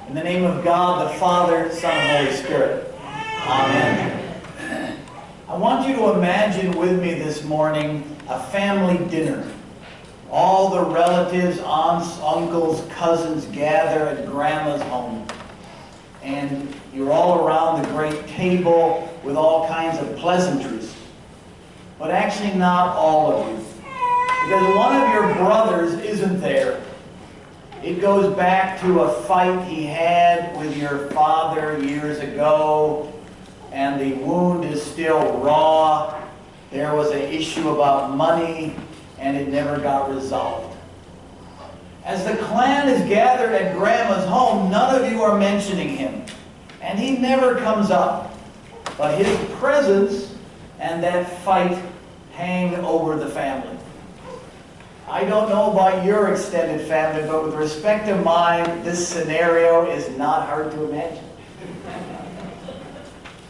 In the name of God, the Father, Son, and Holy Spirit. Amen. I want you to imagine with me this morning a family dinner. All the relatives, aunts, uncles, cousins gather at Grandma's home. And you're all around the great table with all kinds of pleasantries. But actually not all of you. Because one of your brothers isn't there. It goes back to a fight he had with your father years ago, and the wound is still raw. There was an issue about money, and it never got resolved. As the clan is gathered at Grandma's home, none of you are mentioning him, and he never comes up. But his presence and that fight hang over the family. I don't know about your extended family, but with respect to mine, this scenario is not hard to imagine.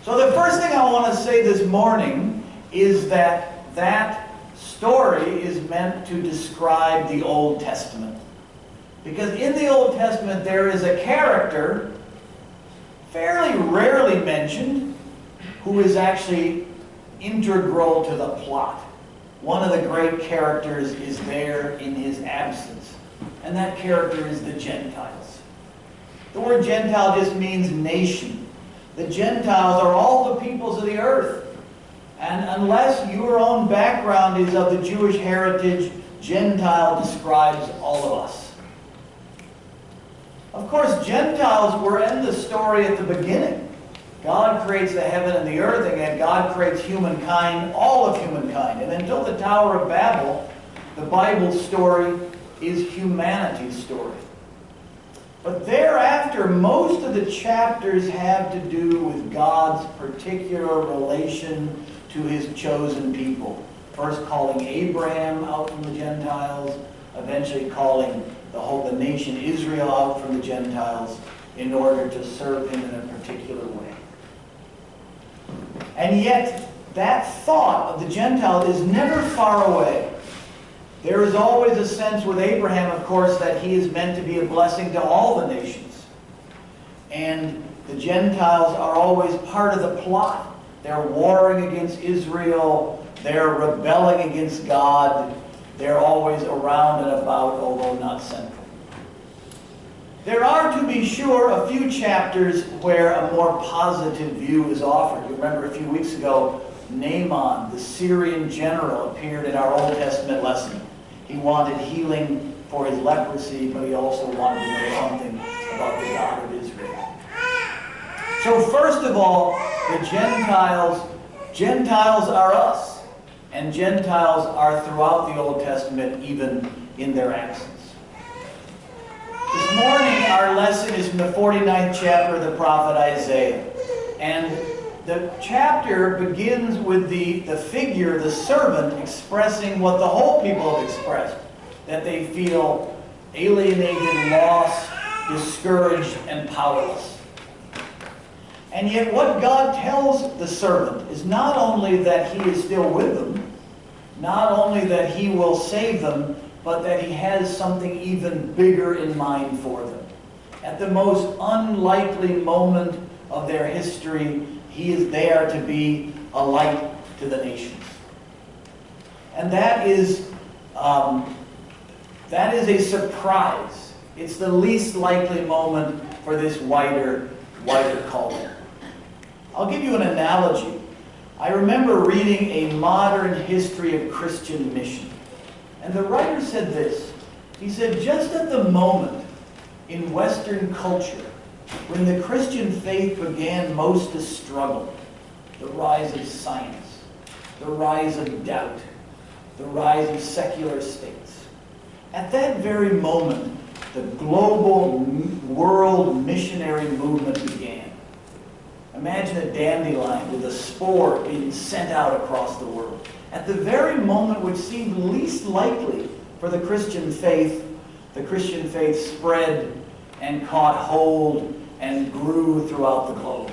So the first thing I want to say this morning is that that story is meant to describe the Old Testament. Because in the Old Testament there is a character, fairly rarely mentioned, who is actually integral to the plot. One of the great characters is there in his absence, and that character is the Gentiles. The word Gentile just means nation. The Gentiles are all the peoples of the earth. And unless your own background is of the Jewish heritage, Gentile describes all of us. Of course, Gentiles were in the story at the beginning. God creates the heaven and the earth, and God creates humankind, all of humankind. And until the Tower of Babel, the Bible's story is humanity's story. But thereafter, most of the chapters have to do with God's particular relation to his chosen people. First calling Abraham out from the Gentiles, eventually calling the nation Israel out from the Gentiles in order to serve him in a particular way. And yet, that thought of the Gentile is never far away. There is always a sense with Abraham, of course, that he is meant to be a blessing to all the nations. And the Gentiles are always part of the plot. They're warring against Israel. They're rebelling against God. They're always around and about, although not central. There are, to be sure, a few chapters where a more positive view is offered. You remember a few weeks ago, Naaman, the Syrian general, appeared in our Old Testament lesson. He wanted healing for his leprosy, but he also wanted to know something about the God of Israel. So first of all, the Gentiles are us, and Gentiles are throughout the Old Testament, even in their absence. This morning, our lesson is from the 49th chapter of the prophet Isaiah. And the chapter begins with the figure, the servant, expressing what the whole people have expressed, that they feel alienated, lost, discouraged, and powerless. And yet what God tells the servant is not only that he is still with them, not only that he will save them, but that he has something even bigger in mind for them. At the most unlikely moment of their history, he is there to be a light to the nations. And that is a surprise. It's the least likely moment for this wider calling. I'll give you an analogy. I remember reading a modern history of Christian mission. And the writer said this. He said, just at the moment in Western culture when the Christian faith began most to struggle, the rise of science, the rise of doubt, the rise of secular states, at that very moment, the global world missionary movement began. Imagine a dandelion with a spore being sent out across the world. At the very moment which seemed least likely for the Christian faith spread and caught hold and grew throughout the globe.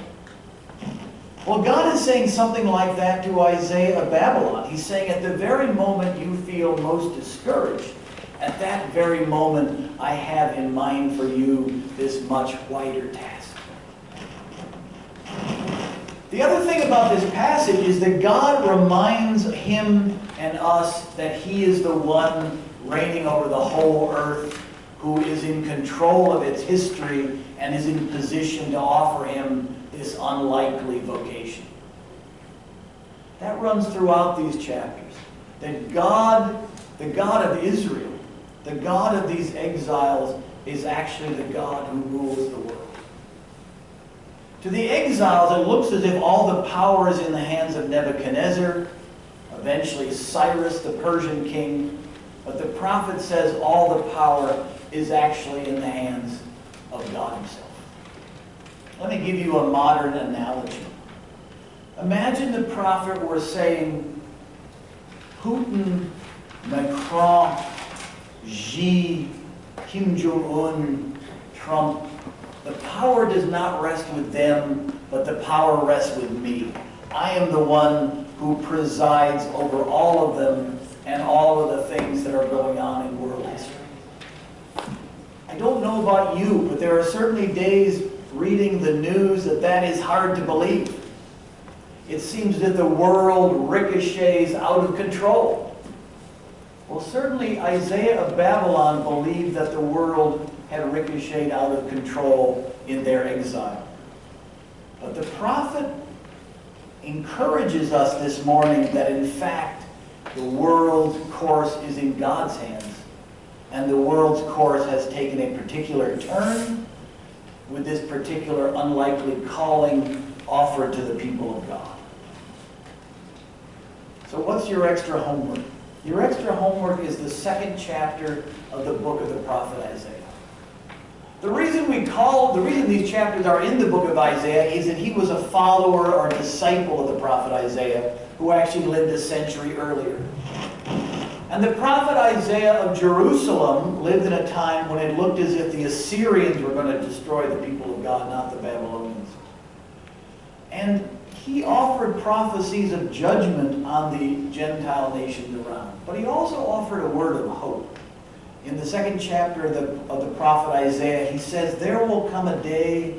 Well, God is saying something like that to Isaiah of Babylon. He's saying at the very moment you feel most discouraged, At that very moment, I have in mind for you this much wider task. The other thing about this passage is that God reminds him and us that he is the one reigning over the whole earth, who is in control of its history and is in position to offer him this unlikely vocation. That runs throughout these chapters. That God, the God of Israel, the God of these exiles, is actually the God who rules the world. To the exiles, it looks as if all the power is in the hands of Nebuchadnezzar, eventually Cyrus, the Persian king. But the prophet says all the power is actually in the hands of God himself. Let me give you a modern analogy. Imagine the prophet were saying, Putin, Macron, Xi, Kim Jong-un, Trump, the power does not rest with them, but the power rests with me. I am the one who presides over all of them and all of the things that are going on in world history. I don't know about you, but there are certainly days reading the news that is hard to believe. It seems that the world ricochets out of control. Well, certainly Isaiah of Babylon believed that the world had ricocheted out of control in their exile. But the prophet encourages us this morning that in fact the world's course is in God's hands, and the world's course has taken a particular turn with this particular unlikely calling offered to the people of God. So what's your extra homework? Your extra homework is the second chapter of the book of the prophet Isaiah. The reason these chapters are in the book of Isaiah is that he was a follower or disciple of the prophet Isaiah, who actually lived a century earlier. And the prophet Isaiah of Jerusalem lived in a time when it looked as if the Assyrians were going to destroy the people of God, not the Babylonians. And he offered prophecies of judgment on the Gentile nations around. But he also offered a word of hope. In the second chapter of the prophet Isaiah, he says, there will come a day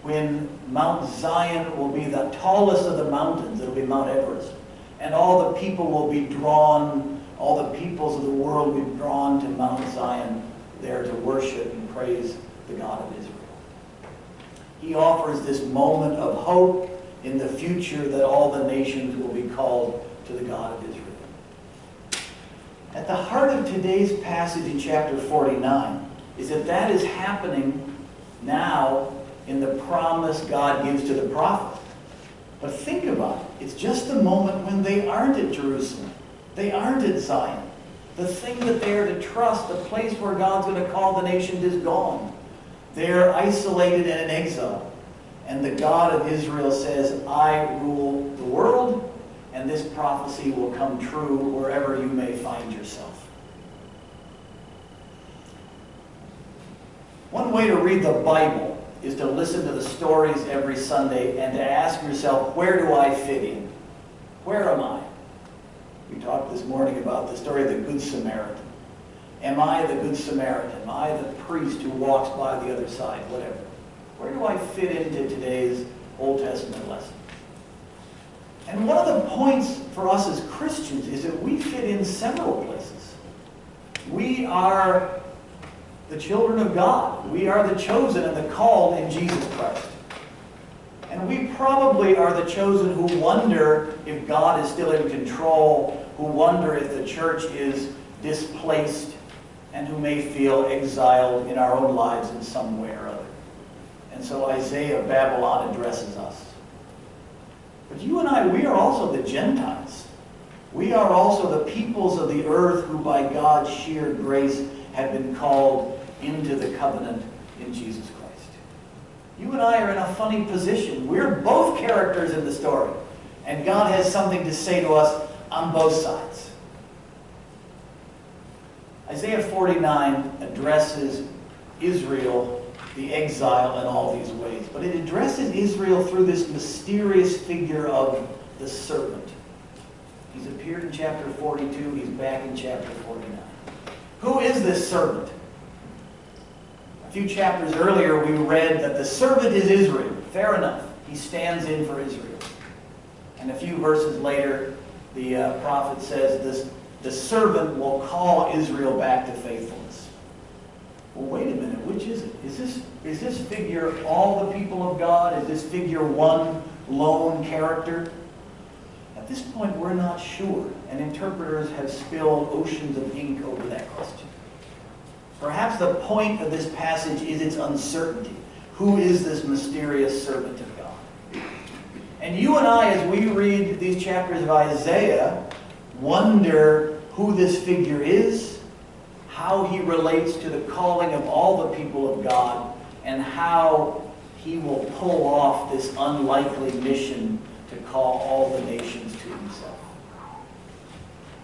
when Mount Zion will be the tallest of the mountains. It will be Mount Everest. And all the people will be drawn, all the peoples of the world will be drawn to Mount Zion there to worship and praise the God of Israel. He offers this moment of hope in the future that all the nations will be called to the God of Israel. At the heart of today's passage in chapter 49 is that is happening now in the promise God gives to the prophet. But think about it. It's just the moment when they aren't at Jerusalem. They aren't at Zion. The thing that they are to trust, the place where God's going to call the nations, is gone. They're isolated and in exile. And the God of Israel says, I rule the world, and this prophecy will come true wherever you may find yourself. One way to read the Bible is to listen to the stories every Sunday and to ask yourself, where do I fit in? Where am I? We talked this morning about the story of the Good Samaritan. Am I the Good Samaritan? Am I the priest who walks by the other side? Whatever. Where do I fit into today's Old Testament lesson? And one of the points for us as Christians is that we fit in several places. We are the children of God. We are the chosen and the called in Jesus Christ. And we probably are the chosen who wonder if God is still in control, who wonder if the church is displaced, and who may feel exiled in our own lives in some way or other. And so Isaiah of Babylon addresses us. But you and I, we are also the Gentiles. We are also the peoples of the earth who by God's sheer grace have been called into the covenant in Jesus Christ. You and I are in a funny position. We're both characters in the story. And God has something to say to us on both sides. Isaiah 49 addresses Israel, the exile, in all these ways. But it addresses Israel through this mysterious figure of the servant. He's appeared in chapter 42. He's back in chapter 49. Who is this servant? A few chapters earlier, we read that the servant is Israel. Fair enough. He stands in for Israel. And a few verses later, the prophet says the servant will call Israel back to faithfulness. Well, wait a minute. Which is it? Is this figure all the people of God? Is this figure one lone character? At this point, we're not sure, and interpreters have spilled oceans of ink over that question. Perhaps the point of this passage is its uncertainty. Who is this mysterious servant of God? And you and I, as we read these chapters of Isaiah, wonder who this figure is, how he relates to the calling of all the people of God, and how he will pull off this unlikely mission to call all the nations to himself.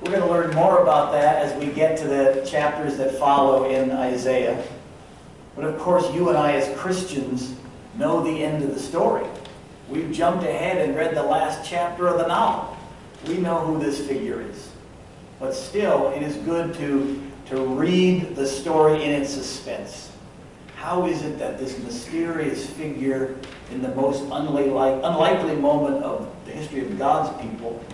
We're going to learn more about that as we get to the chapters that follow in Isaiah. But of course, you and I as Christians know the end of the story. We've jumped ahead and read the last chapter of the novel. We know who this figure is. But still, it is good to read the story in its suspense. How is it that this mysterious figure in the most unlikely moment of the history of God's people,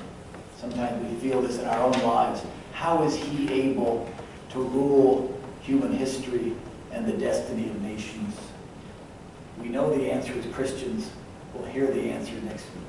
sometimes we feel this in our own lives, how is he able to rule human history and the destiny of nations? We know the answer as Christians. We'll hear the answer next week.